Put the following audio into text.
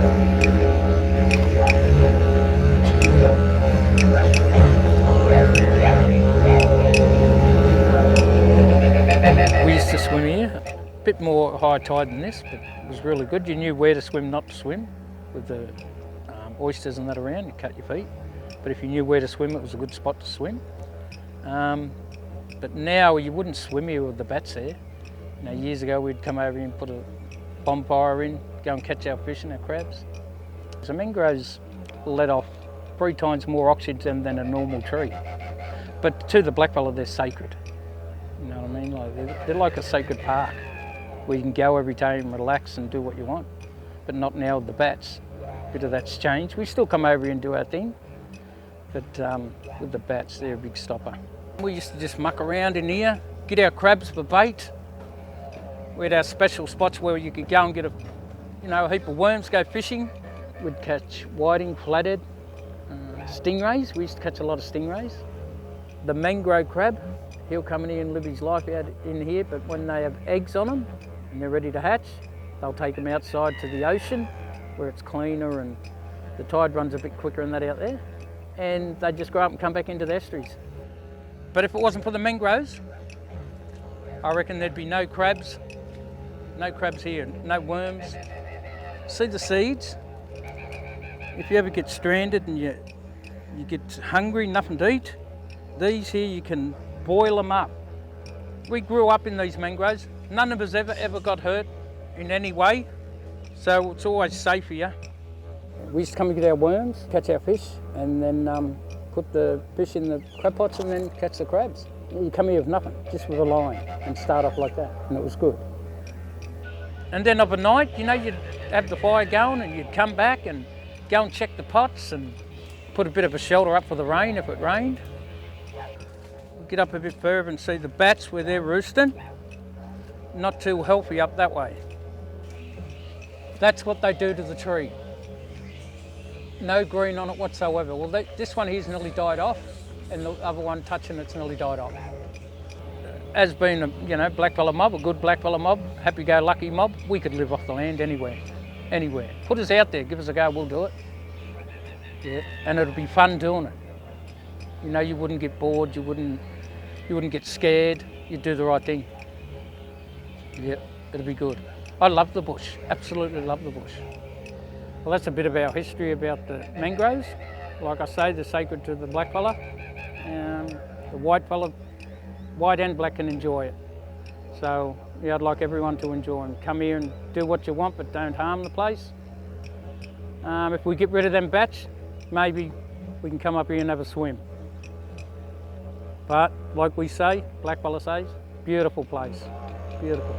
We used to swim here, a bit more high tide than this, but it was really good. You knew where to swim, not to swim, with the oysters and that around, you cut your feet. But if you knew where to swim, it was a good spot to swim. But now you wouldn't swim here with the bats there. You know, years ago we'd come over here and put a bonfire in, go and catch our fish and our crabs. So mangroves let off 3 times more oxygen than a normal tree. But to the blackfella, they're sacred. You know what I mean? Like they're like a sacred park where you can go every day and relax and do what you want. But not now with the bats. A bit of that's changed. We still come over here and do our thing, but with the bats, they're a big stopper. We used to just muck around in here, get our crabs for bait. We had our special spots where you could go and get a heap of worms, go fishing. We'd catch whiting, flathead, stingrays. We used to catch a lot of stingrays. The mangrove crab, he'll come in here and live his life out in here, but when they have eggs on them and they're ready to hatch, they'll take them outside to the ocean where it's cleaner and the tide runs a bit quicker than that out there. And they just grow up and come back into the estuaries. But if it wasn't for the mangroves, I reckon there'd be no crabs here, no worms. See the seeds? If you ever get stranded and you get hungry, nothing to eat, these here you can boil them up. We grew up in these mangroves. None of us ever got hurt in any way, so it's always safe here. We used to come and get our worms, catch our fish, and then put the fish in the crab pots and then catch the crabs. You come here with nothing, just with a line, and start off like that, and it was good. And then of a night, you'd have the fire going and you'd come back and go and check the pots and put a bit of a shelter up for the rain if it rained. We'd get up a bit further and see the bats where they're roosting. Not too healthy up that way. That's what they do to the tree. No green on it whatsoever. Well, this one here's nearly died off, and the other one touching it's nearly died off. As being a blackfella mob, a good blackfella mob, happy-go-lucky mob, we could live off the land anywhere. Put us out there, give us a go, we'll do it. Yeah, and it'll be fun doing it. You wouldn't get bored, you wouldn't get scared, you'd do the right thing. Yeah, it'll be good. I love the bush, absolutely love the bush. Well, that's a bit of our history about the mangroves. Like I say, they're sacred to the blackfella. The white and black can enjoy it. So yeah, I'd like everyone to enjoy them. Come here and do what you want, but don't harm the place. If we get rid of them bats, maybe we can come up here and have a swim. But like we say, blackfella says, beautiful place, beautiful.